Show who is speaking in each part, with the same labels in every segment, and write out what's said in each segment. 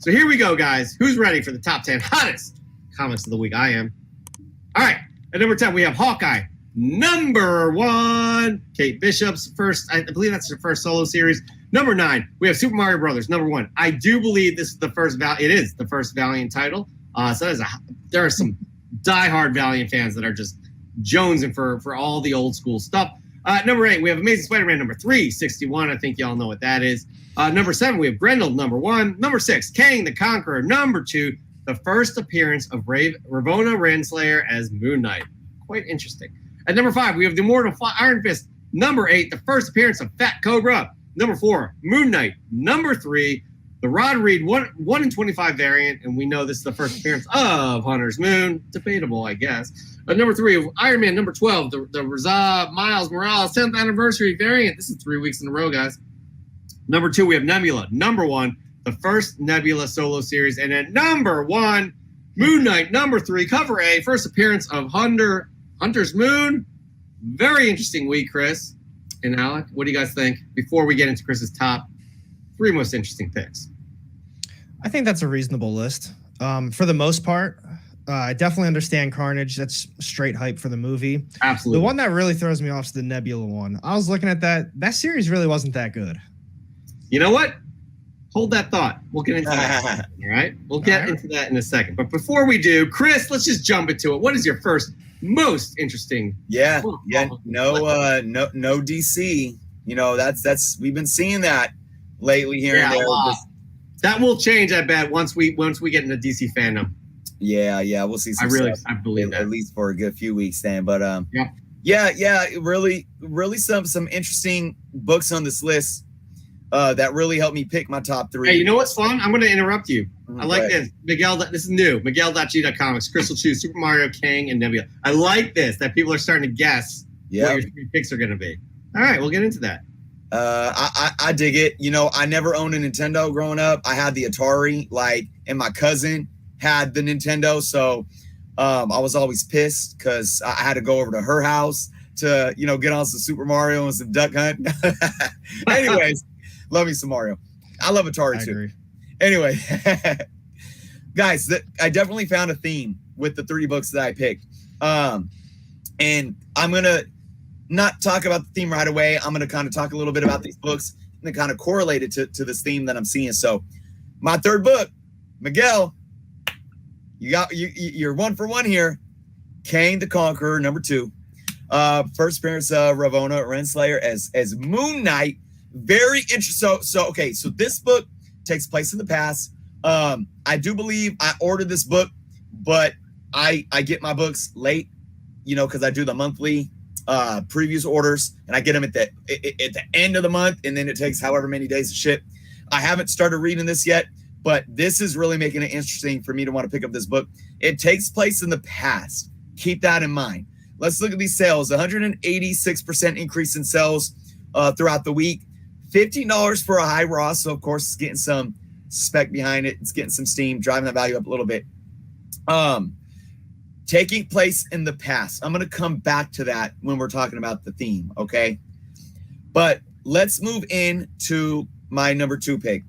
Speaker 1: So here we go, guys. Who's ready for the top 10 hottest comics of the week? I am. All right. At number 10, we have Hawkeye. Number 1, Kate Bishop's first, I believe that's her first solo series. Number 9, we have Super Mario Brothers. Number 1, I do believe this is the first, it is the first Valiant title. So there are some diehard Valiant fans that are just jonesing for all the old school stuff. Number 8, we have Amazing Spider-Man number 361. I think y'all know what that is. Number 7, we have Grendel number 1. Number 6, Kang the Conqueror. Number 2, the first appearance of Ravonna Renslayer as Moon Knight. Quite interesting. At number 5, we have the Immortal Iron Fist. Number 8, the first appearance of Fat Cobra. Number 4, Moon Knight. Number 3, the Rod Reed 1 in 25 variant, and we know this is the first appearance of Hunter's Moon. Debatable, I guess. Number 3, Iron Man. Number 12, the Raza Miles Morales 10th anniversary variant. This is 3 weeks in a row, guys. Number 2, we have Nebula. Number 1, the first Nebula solo series. And at number 1, Moon Knight. Number 3, cover A, first appearance of Hunter's Moon. Very interesting week, Chris and Alec. What do you guys think before we get into Chris's top 3 most interesting picks?
Speaker 2: I think that's a reasonable list. For the most part, I definitely understand Carnage. That's straight hype for the movie.
Speaker 1: Absolutely.
Speaker 2: The one that really throws me off is the Nebula one. I was looking at that. That series really wasn't that good.
Speaker 1: You know what? Hold that thought. We'll get into that. All right? We'll get into that in a second. But before we do, Chris, let's just jump into it. What is your first most interesting?
Speaker 3: No DC. You know, that's we've been seeing that lately here and there.
Speaker 1: That will change, I bet, once we get into DC fandom.
Speaker 3: Yeah, we'll see some stuff.
Speaker 1: I believe that.
Speaker 3: At least for a good few weeks then. But really some interesting books on this list that really helped me pick my top 3.
Speaker 1: Hey, you know what's fun? I'm going to interrupt you. I like this. Miguel, this is new. Miguel.g.comics. Chris will choose Super Mario, Kang, and Nebula. I like this, that people are starting to guess what your 3 picks are going to be. All right, we'll get into that.
Speaker 3: I dig it. You know, I never owned a Nintendo growing up. I had the Atari, and my cousin had the Nintendo. So I was always pissed because I had to go over to her house to, get on some Super Mario and some Duck Hunt. Anyways, love me some Mario. I love Atari too.
Speaker 2: Agree.
Speaker 3: Anyway, guys, I definitely found a theme with the 3 books that I picked. And I'm going to not talk about the theme right away. I'm going to kind of talk a little bit about these books and then kind of correlate it to this theme that I'm seeing. So my 3rd book, Miguel, you're 1 for 1 here. Kang the Conqueror, number 2. First appearance of Ravonna Renslayer as Moon Knight. Very interesting. So this book takes place in the past. I do believe I ordered this book, but I get my books late, because I do the monthly previews orders, and I get them at the end of the month, and then it takes however many days to ship. I haven't started reading this yet, but this is really making it interesting for me to want to pick up this book. It takes place in the past. Keep that in mind. Let's look at these sales. 186% increase in sales throughout the week. $15 for a high raw, so of course it's getting some spec behind it. It's getting some steam, driving that value up a little bit. Taking place in the past. I'm going to come back to that when we're talking about the theme, okay? But let's move into my number 2 pick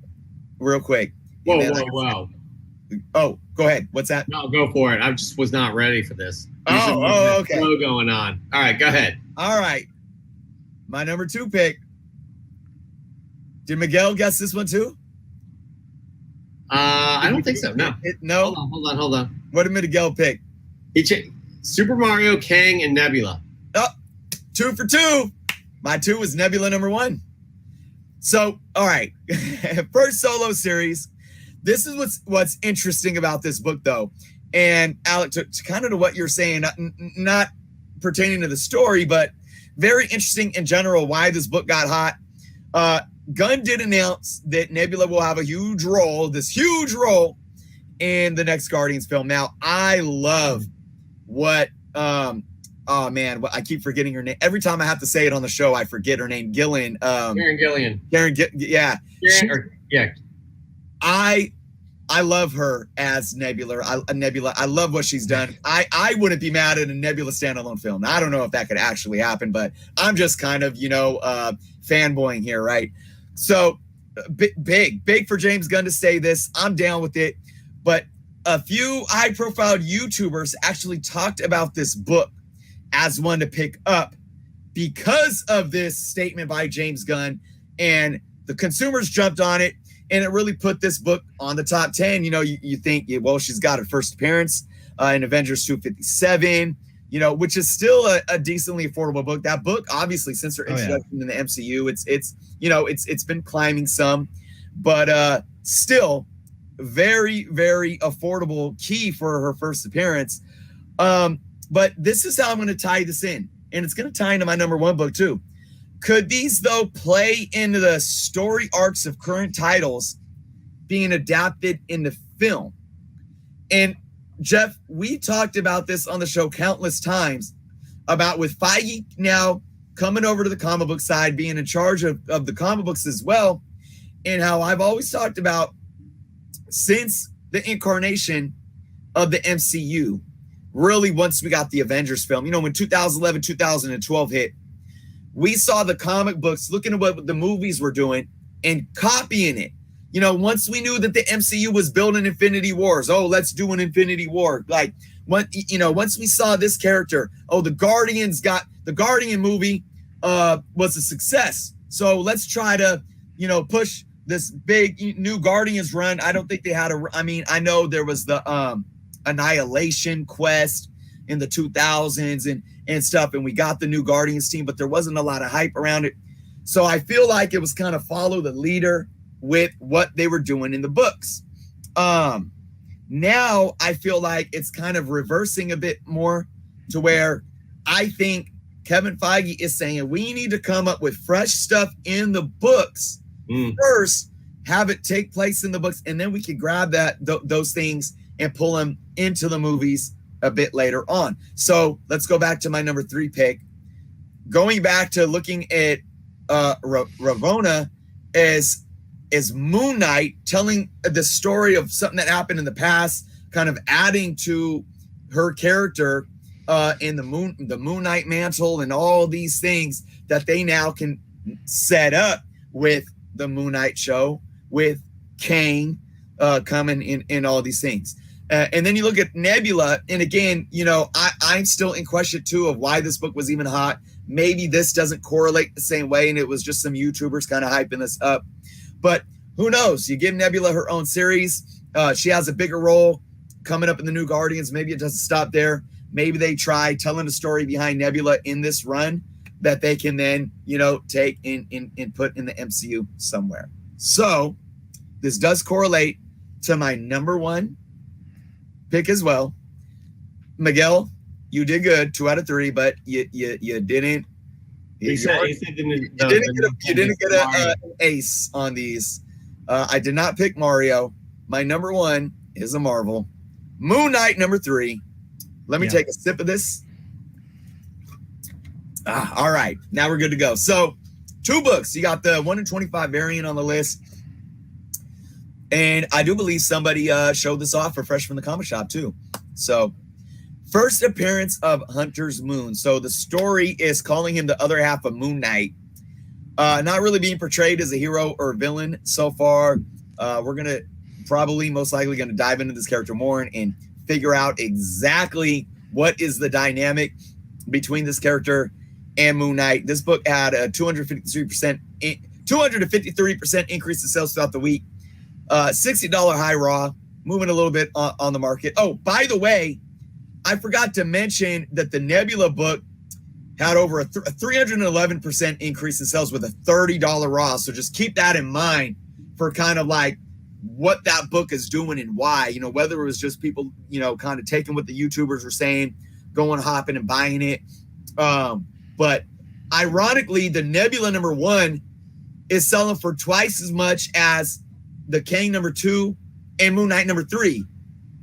Speaker 3: real quick.
Speaker 1: Whoa.
Speaker 3: Oh, go ahead. What's that?
Speaker 1: No, go for it. I just was not ready for this.
Speaker 3: Okay.
Speaker 1: Flow going on. All right, go ahead.
Speaker 3: All right. My number 2 pick. Did Miguel guess this one too?
Speaker 1: I don't think so. No.
Speaker 3: No.
Speaker 1: Hold on.
Speaker 3: What did Miguel pick?
Speaker 1: Super Mario, Kang, and Nebula.
Speaker 3: Oh, 2 for 2. My 2 was Nebula number 1. So, all right. First solo series. This is what's interesting about this book, though. And Alec, to kind of to what you're saying, not pertaining to the story, but very interesting in general why this book got hot. Gunn did announce that Nebula will have a huge role in the next Guardians film. Now, I love what I keep forgetting her name. Every time I have to say it on the show, I forget her name. Karen
Speaker 1: Gillan.
Speaker 3: Yeah.
Speaker 1: Yeah.
Speaker 3: I love her as Nebula. I love what she's done. I wouldn't be mad at a Nebula standalone film. I don't know if that could actually happen, but I'm just kind of, fanboying here, right? So big for James Gunn to say this. I'm down with it. But a few high-profile YouTubers actually talked about this book as one to pick up because of this statement by James Gunn, and the consumers jumped on it, and it really put this book on the top 10. You know, you think, well, she's got her first appearance in Avengers 257, you know, which is still a decently affordable book. That book, obviously, since her introduction in the MCU, it's been climbing some, but still very, very affordable key for her first appearance. But this is how I'm going to tie this in, and it's going to tie into my number one book too. Could these, though, play into the story arcs of current titles being adapted into film? And Jeff, we talked about this on the show countless times about with Feige now coming over to the comic book side, being in charge of the comic books as well, and how I've always talked about since the incarnation of the MCU, really once we got the Avengers film, you know, when 2011, 2012 hit, we saw the comic books looking at what the movies were doing and copying it. You know, once we knew that the MCU was building Infinity Wars, oh, let's do an Infinity War. Like, once we saw this character, oh, the Guardian movie was a success. So let's try to, you know, push this big new Guardians run. I don't think they had I know there was the Annihilation Quest in the 2000s and stuff, and we got the new Guardians team, but there wasn't a lot of hype around it. So I feel like it was kind of follow the leader with what they were doing in the books. Now I feel like it's kind of reversing a bit more to where I think Kevin Feige is saying we need to come up with fresh stuff in the books first, have it take place in the books, and then we can grab those things and pull them into the movies a bit later on. So let's go back to my number 3 pick. Going back to looking at Ravonna as Moon Knight, telling the story of something that happened in the past, kind of adding to her character in the Moon Knight mantle and all these things that they now can set up with the Moon Knight show, with Kang coming in all these things. And then you look at Nebula, and again, you know, I'm still in question too of why this book was even hot. Maybe this doesn't correlate the same way, and it was just some YouTubers kind of hyping this up. But who knows? You give Nebula her own series. She has a bigger role coming up in the new Guardians. Maybe it doesn't stop there. Maybe they try telling the story behind Nebula in this run that they can then, you know, take in put in the MCU somewhere. So this does correlate to my number 1 pick as well. Miguel, you did good, 2 out of 3, but you didn't. You didn't get an ace on these. I did not pick Mario. My number 1 is a Marvel. Moon Knight, number 3. Let me take a sip of this. All right, now we're good to go. So 2 books. You got the 1 in 25 variant on the list. And I do believe somebody showed this off for Fresh from the Comic Shop too. So first appearance of Hunter's Moon. So the story is calling him the other half of Moon Knight. Not really being portrayed as a hero or a villain so far. We're going to most likely going to dive into this character more and figure out exactly what is the dynamic between this character and Moon Knight. This book had a 253% increase in sales throughout the week. $60 high raw, moving a little bit on the market. Oh, by the way, I forgot to mention that the Nebula book had over a 311% increase in sales with a $30 raw. So just keep that in mind for kind of like what that book is doing and why, you know, whether it was just people, you know, kind of taking what the YouTubers were saying, going hopping and buying it. But ironically, the Nebula number 1 is selling for twice as much as the Kang number 2 and Moon Knight number 3,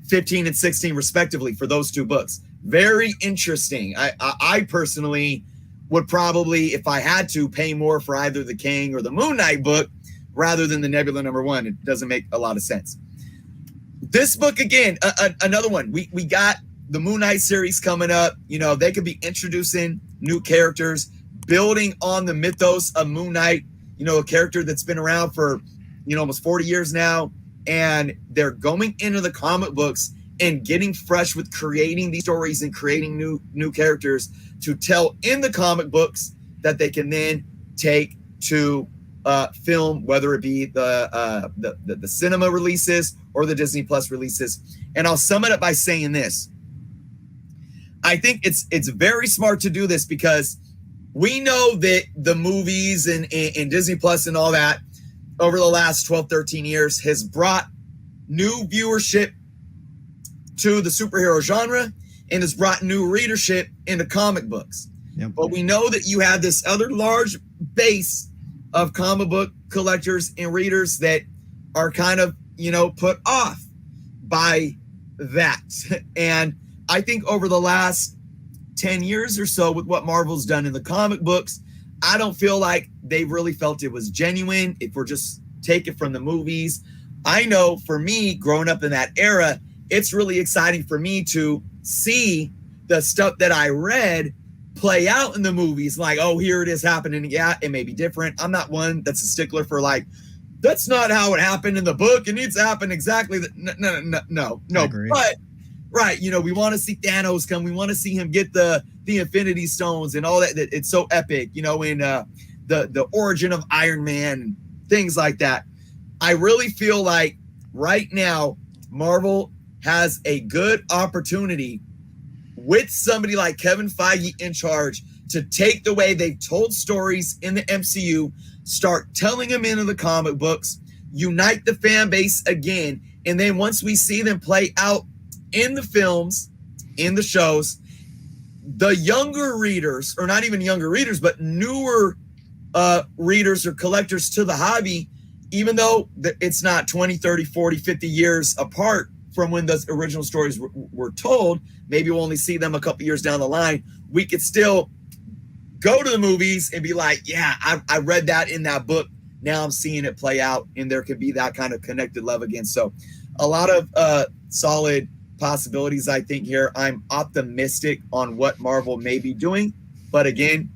Speaker 3: 15 and 16 respectively for those 2 books. Very interesting. I personally would probably, if I had to, pay more for either the Kang or the Moon Knight book rather than the Nebula number 1. It doesn't make a lot of sense. This book, again, another one. We got the Moon Knight series coming up. You know, they could be introducing new characters, building on the mythos of Moon Knight, you know, a character that's been around for almost 40 years now, and they're going into the comic books and getting fresh with creating these stories and creating new characters to tell in the comic books that they can then take to film, whether it be the cinema releases or the Disney Plus releases. And I'll sum it up by saying this. I think it's very smart to do this because we know that the movies and Disney Plus and all that over the last 12, 13 years has brought new viewership to the superhero genre and has brought new readership into comic books.
Speaker 2: Yep.
Speaker 3: But we know that you have this other large base of comic book collectors and readers that are kind of, put off by that. And I think over the last 10 years or so with what Marvel's done in the comic books, I don't feel like they really felt it was genuine. If we're just take it from the movies, I know for me, growing up in that era, it's really exciting for me to see the stuff that I read play out in the movies. Like, oh, here it is happening. Yeah, it may be different. I'm not one that's a stickler for like, that's not how it happened in the book. It needs to happen exactly. No. But right, we want to see Thanos come. We want to see him get the Infinity Stones and all that. It's so epic, in the origin of Iron Man and things like that. I really feel like right now Marvel has a good opportunity with somebody like Kevin Feige in charge to take the way they've told stories in the MCU, start telling them into the comic books, unite the fan base again. And then once we see them play out in the films, in the shows, the younger readers, or not even younger readers, but newer readers or collectors to the hobby, even though it's not 20, 30, 40, 50 years apart from when the original stories were told, maybe we'll only see them a couple years down the line, we could still go to the movies and be like, yeah, I read that in that book. Now I'm seeing it play out, and there could be that kind of connected love again. So a lot of solid possibilities, I think, here. I'm optimistic on what Marvel may be doing. But again,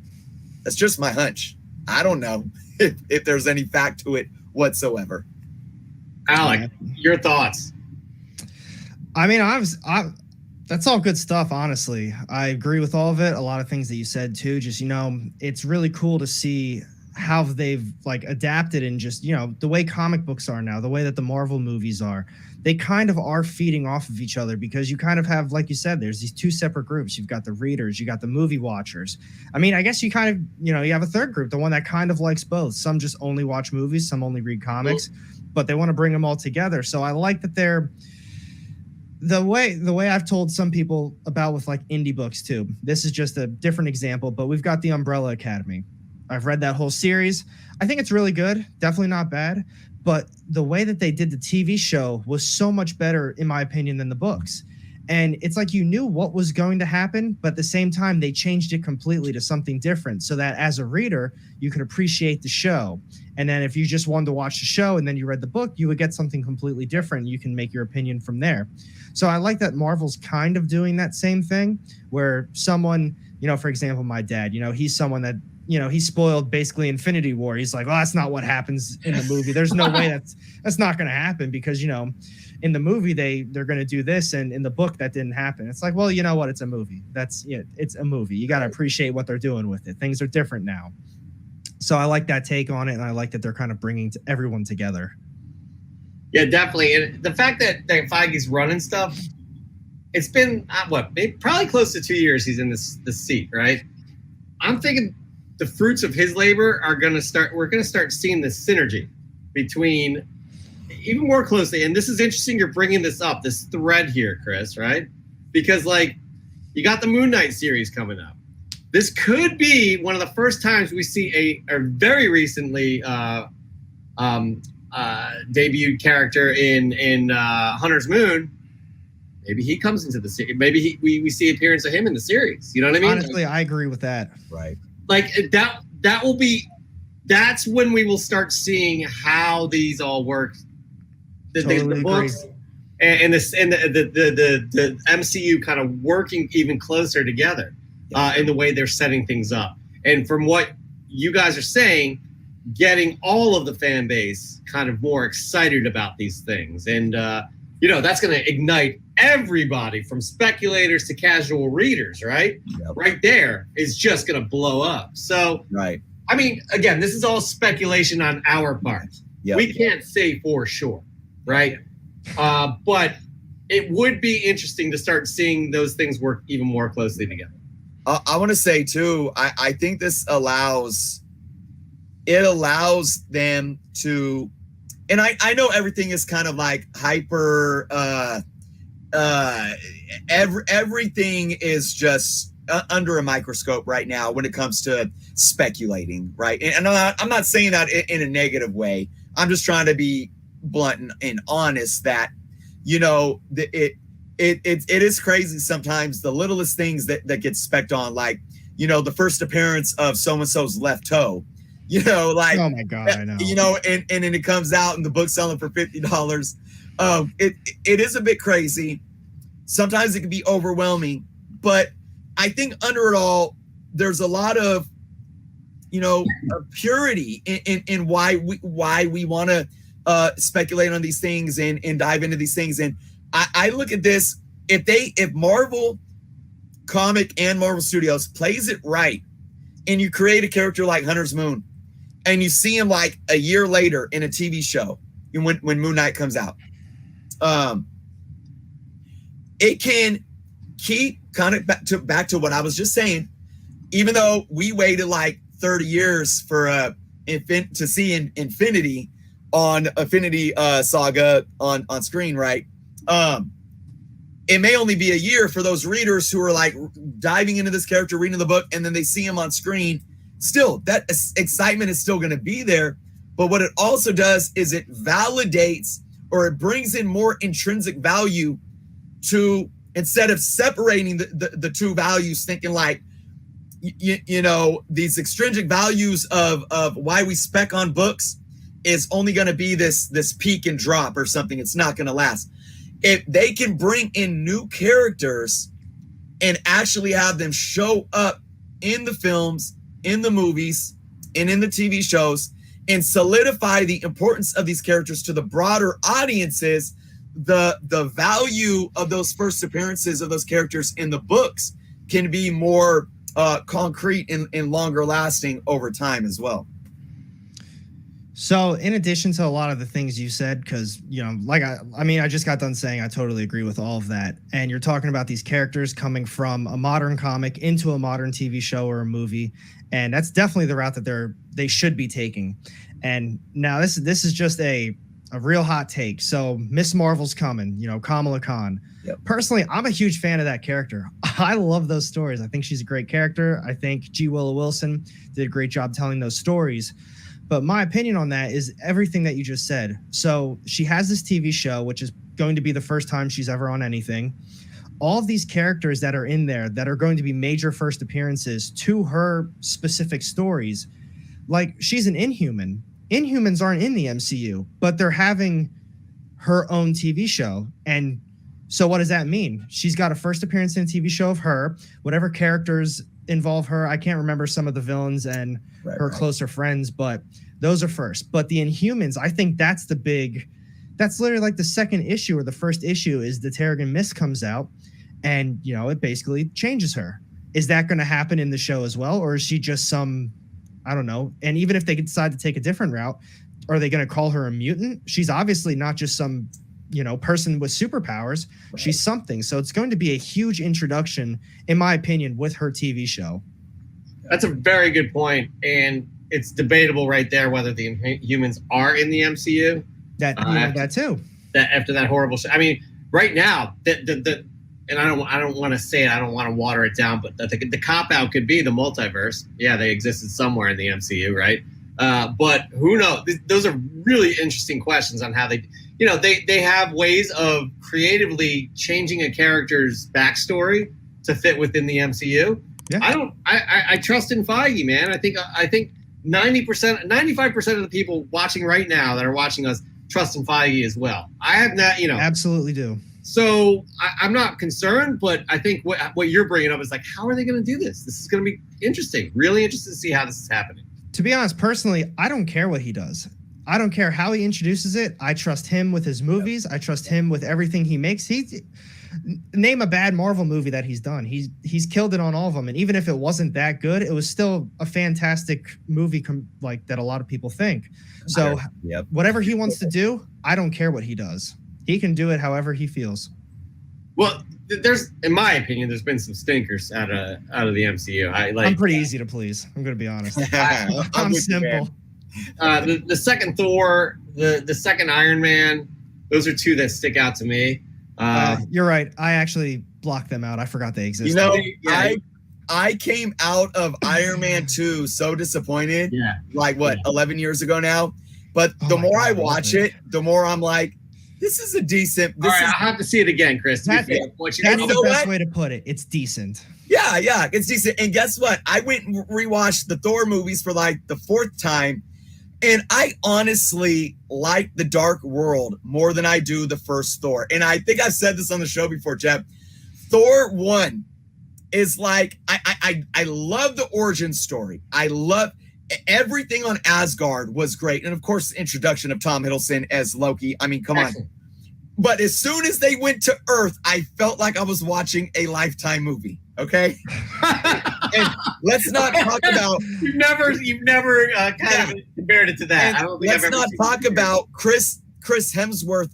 Speaker 3: that's just my hunch. I don't know if there's any fact to it whatsoever.
Speaker 1: Alec, your thoughts?
Speaker 2: I mean, that's all good stuff, honestly. I agree with all of it. A lot of things that you said too. Just, it's really cool to see how they've like adapted and just, the way comic books are now, the way that the Marvel movies are. They kind of are feeding off of each other because you kind of have, like you said, there's these two separate groups. You've got the readers, you got the movie watchers. I mean, I guess you kind of, you have a third group, the one that kind of likes both. Some just only watch movies, some only read comics, but they want to bring them all together. So I like that they're, the way I've told some people about with like indie books too. This is just a different example, but we've got the Umbrella Academy. I've read that whole series. I think it's really good. Definitely not bad. But the way that they did the TV show was so much better, in my opinion, than the books. And it's like you knew what was going to happen, but at the same time, they changed it completely to something different so that as a reader, you could appreciate the show. And then if you just wanted to watch the show and then you read the book, you would get something completely different. You can make your opinion from there. So I like that Marvel's kind of doing that same thing where someone, for example, my dad, he's someone that, he spoiled basically Infinity War. He's like, well, that's not what happens in the movie. There's no way that's not going to happen because, in the movie, they're going to do this. And in the book, that didn't happen. It's like, well, you know what? It's a movie. It's a movie. You got to appreciate what they're doing with it. Things are different now. So I like that take on it. And I like that they're kind of bringing everyone together.
Speaker 1: Yeah, definitely. And the fact that Feige's running stuff, it's been, probably close to 2 years he's in this seat, right? I'm thinking the fruits of his labor we're going to start seeing this synergy between even more closely. And this is interesting. You're bringing this up, this thread here, Chris, right? Because you got the Moon Knight series coming up. This could be one of the first times we see a very recently debuted character in Hunter's Moon. Maybe he comes into the series. Maybe we see appearance of him in the series. You know what I mean?
Speaker 2: Honestly, I agree with that.
Speaker 3: Right.
Speaker 1: That's when we will start seeing how these all work. The books and the MCU kind of working even closer together in the way they're setting things up. And from what you guys are saying, getting all of the fan base kind of more excited about these things. And, that's going to ignite everybody from speculators to casual readers, right?
Speaker 3: Yep.
Speaker 1: Right there is just going to blow up. So,
Speaker 3: right.
Speaker 1: I mean, again, this is all speculation on our part.
Speaker 3: Yep.
Speaker 1: We can't say for sure, right? But it would be interesting to start seeing those things work even more closely together.
Speaker 3: I want to say too, I think this allows them to, and I know everything is kind of like hyper, everything is just under a microscope right now when it comes to speculating, right? And I'm not saying that in a negative way. I'm just trying to be blunt and honest that, it is crazy sometimes the littlest things that get specced on, like, the first appearance of so-and-so's left toe, like,
Speaker 2: oh my God, I know,
Speaker 3: and then it comes out and the book's selling for $50. It is a bit crazy. Sometimes it can be overwhelming, but I think under it all, there's a lot of, purity in why we want to speculate on these things and dive into these things. And I look at this, if Marvel Comic and Marvel Studios plays it right, and you create a character like Hunter's Moon, and you see him like a year later in a TV show when Moon Knight comes out, it can keep kind of back to what I was just saying. Even though we waited like 30 years for to see Infinity Saga on screen, right? It may only be a year for those readers who are like diving into this character, reading the book, and then they see him on screen. Still, that excitement is still going to be there. But what it also does is it validates, or it brings in more intrinsic value to, instead of separating the two values, thinking like, these extrinsic values of why we spec on books is only going to be this peak and drop or something. It's not going to last. If they can bring in new characters and actually have them show up in the films, in the movies, and in the TV shows, and solidify the importance of these characters to the broader audiences, the value of those first appearances of those characters in the books can be more concrete and longer lasting over time as well.
Speaker 2: So in addition to a lot of the things you said, because, I just got done saying I totally agree with all of that. And you're talking about these characters coming from a modern comic into a modern TV show or a movie. And that's definitely the route that they should be taking. And now this is just a real hot take. So Miss Marvel's coming, Kamala Khan.
Speaker 3: Yep.
Speaker 2: Personally, I'm a huge fan of that character. I love those stories. I think she's a great character. I think G. Willow Wilson did a great job telling those stories. But my opinion on that is everything that you just said. So she has this TV show, which is going to be the first time she's ever on anything. All of these characters that are in there that are going to be major first appearances to her specific stories, like she's an Inhuman. Inhumans aren't in the MCU, but they're having her own TV show. And so what does that mean? She's got a first appearance in a TV show of her, whatever characters involve her. I can't remember some of the villains and her closer friends, but those are first. But the Inhumans, I think that's literally like the second issue or the first issue is the Terrigen Mist comes out and, it basically changes her. Is that going to happen in the show as well? Or is she just some, I don't know. And even if they decide to take a different route, are they going to call her a mutant? She's obviously not just some, person with superpowers. Right. She's something. So it's going to be a huge introduction, in my opinion, with her TV show.
Speaker 1: That's a very good point, and it's debatable right there whether the Inhumans are in the MCU.
Speaker 2: That too.
Speaker 1: That after that horrible I mean, right now, and I don't want to say it. I don't want to water it down, but the cop out could be the multiverse. Yeah, they existed somewhere in the MCU, right? But who knows? Those are really interesting questions on how they have ways of creatively changing a character's backstory to fit within the MCU. Yeah. I trust in Feige, man. I think 90%, 95% of the people watching right now that are watching us trust in Feige as well. I have that,
Speaker 2: absolutely do.
Speaker 1: So I'm not concerned, but I think what you're bringing up is like, how are they going to do this? This is going to be interesting, really interesting to see how this is happening.
Speaker 2: To be honest, personally, I don't care what he does. I don't care how he introduces it. I trust him with his movies. I trust him with everything he makes. Name a bad Marvel movie that he's done. He's killed it on all of them. And even if it wasn't that good, it was still a fantastic movie like that a lot of people think. So whatever he wants to do, I don't care what he does. He can do it however he feels.
Speaker 1: Well, in my opinion, there's been some stinkers out of the MCU.
Speaker 2: I'm pretty easy to please. I'm going to be honest. I'm simple.
Speaker 1: The second Thor, the second Iron Man, those are two that stick out to me.
Speaker 2: You're right. I actually blocked them out. I forgot they existed.
Speaker 3: You know, I came out of Iron Man 2 so disappointed. Yeah. Like 11 years ago now. But the more I watch it, the more I'm like, this is a decent.
Speaker 1: All right, I'll have to see it again, Chris.
Speaker 2: That's the best way to put it. It's decent.
Speaker 3: Yeah, it's decent. And guess what? I went and rewatched the Thor movies for like the 4th time. And I honestly like The Dark World more than I do the first Thor. And I think I've said this on the show before, Jeff. Thor 1 is like, I love the origin story. I love everything on Asgard was great. And of course, the introduction of Tom Hiddleston as Loki. I mean, come on. But as soon as they went to Earth, I felt like I was watching a Lifetime movie. Okay. And let's not talk about
Speaker 1: you've never kind of compared it to that. I don't think
Speaker 3: let's not talk about Chris Hemsworth.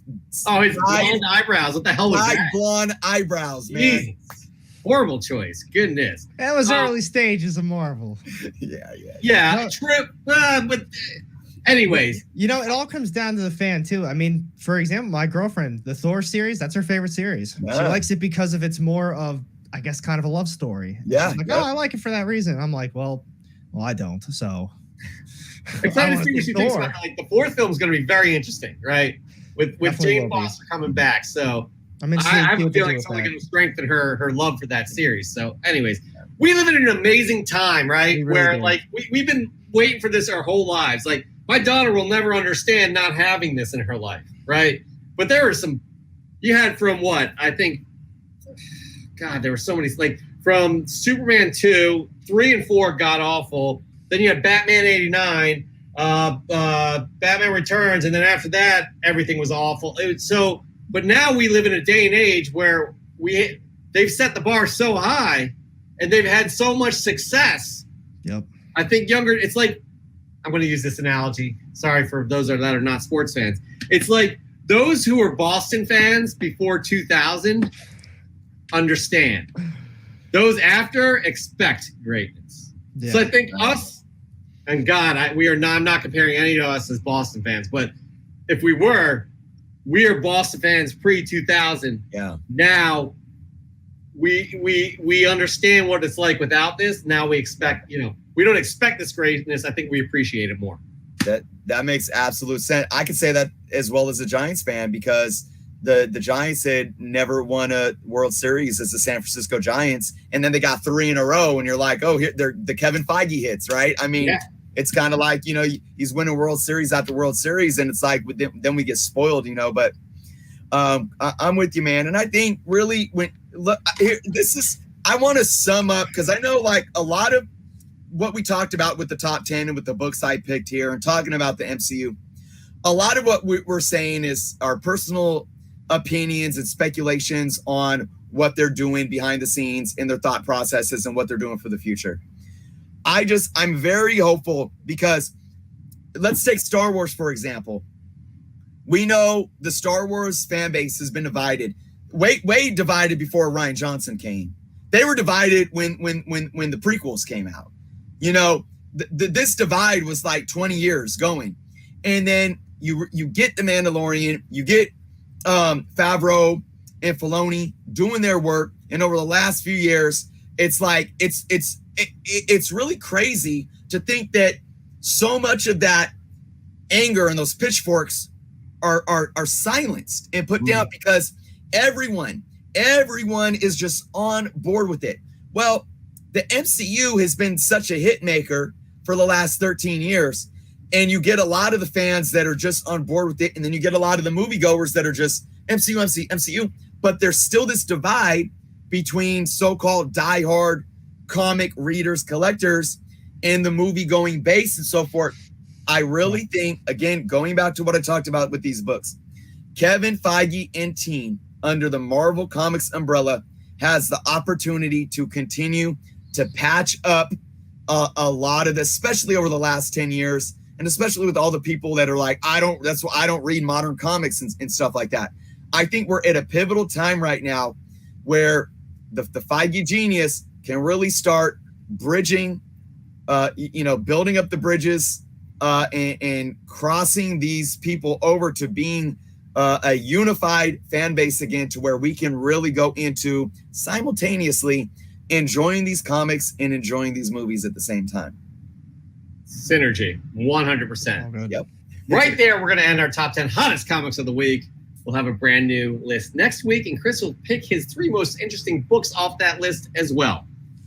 Speaker 1: Oh, his blonde eyebrows. What the hell was that?
Speaker 3: Blonde eyebrows, man.
Speaker 1: Jesus. Horrible choice. Goodness.
Speaker 2: That was early stages of Marvel.
Speaker 1: Yeah. Trip. But anyways,
Speaker 2: it all comes down to the fan too. I mean, for example, my girlfriend, the Thor series, that's her favorite series. She likes it because of it's more of, I guess, kind of a love story.
Speaker 3: Yeah.
Speaker 2: She's like, I like it for that reason. I'm like, well, I don't. So
Speaker 1: excited to see what she thinks about it. Like the 4th film is going to be very interesting, right? With Jane Foster coming back. So I have a feeling it's only going to strengthen her love for that series. So, anyways, we live in an amazing time, right? Where like we've been waiting for this our whole lives. Like my daughter will never understand not having this in her life, right? But there were some you had from what I think. God, there were so many, like from Superman 2, 3 and 4 got awful. Then you had Batman 89, Batman Returns, and then after that, everything was awful. But now we live in a day and age where they've set the bar so high, and they've had so much success.
Speaker 2: Yep.
Speaker 1: I think it's like, I'm going to use this analogy. Sorry for those that are not sports fans. It's like those who were Boston fans before 2000 understand. Those after expect greatness. Yeah. So I think us and God, I'm not comparing any of us as Boston fans, but if we are Boston fans pre-2000.
Speaker 3: Yeah.
Speaker 1: Now we understand what it's like without this. Now we expect, we don't expect this greatness. I think we appreciate it more.
Speaker 3: That makes absolute sense. I could say that as well as a Giants fan because the Giants had never won a World Series as the San Francisco Giants, and then they got 3 in a row, and you're like, oh, here they're the Kevin Feige hits, right? I mean, It's kind of like he's winning World Series after World Series, and it's like then we get spoiled, But I'm with you, man, and I think really I want to sum up because I know like a lot of what we talked about with the top 10 and with the books I picked here, and talking about the MCU. A lot of what we're saying is our personal opinions and speculations on what they're doing behind the scenes in their thought processes and what they're doing for the future. I'm very hopeful because let's take Star Wars, for example. We know the Star Wars fan base has been divided, way divided before Rian Johnson came. They were divided when the prequels came out. This divide was like 20 years going. And then you get The Mandalorian, you get Favreau and Filoni doing their work, and over the last few years, it's like it's really crazy to think that so much of that anger and those pitchforks are silenced and put down because everyone is just on board with it. Well, the MCU has been such a hit maker for the last 13 years. And you get a lot of the fans that are just on board with it. And then you get a lot of the moviegoers that are just MCU. But there's still this divide between so-called diehard comic readers, collectors, in the movie going base and so forth. I really think, again, going back to what I talked about with these books, Kevin Feige and team under the Marvel Comics umbrella has the opportunity to continue to patch up a lot of this, especially over the last 10 years, and especially with all the people that are like, that's why I don't read modern comics and stuff like that. I think we're at a pivotal time right now where the Feige genius can really start bridging, building up the bridges and crossing these people over to being a unified fan base again, to where we can really go into simultaneously enjoying these comics and enjoying these movies at the same time.
Speaker 1: Synergy, 100%.
Speaker 3: Yep.
Speaker 1: Right there, we're going to end our top 10 hottest comics of the week. We'll have a brand new list next week, and Chris will pick his 3 most interesting books off that list as well.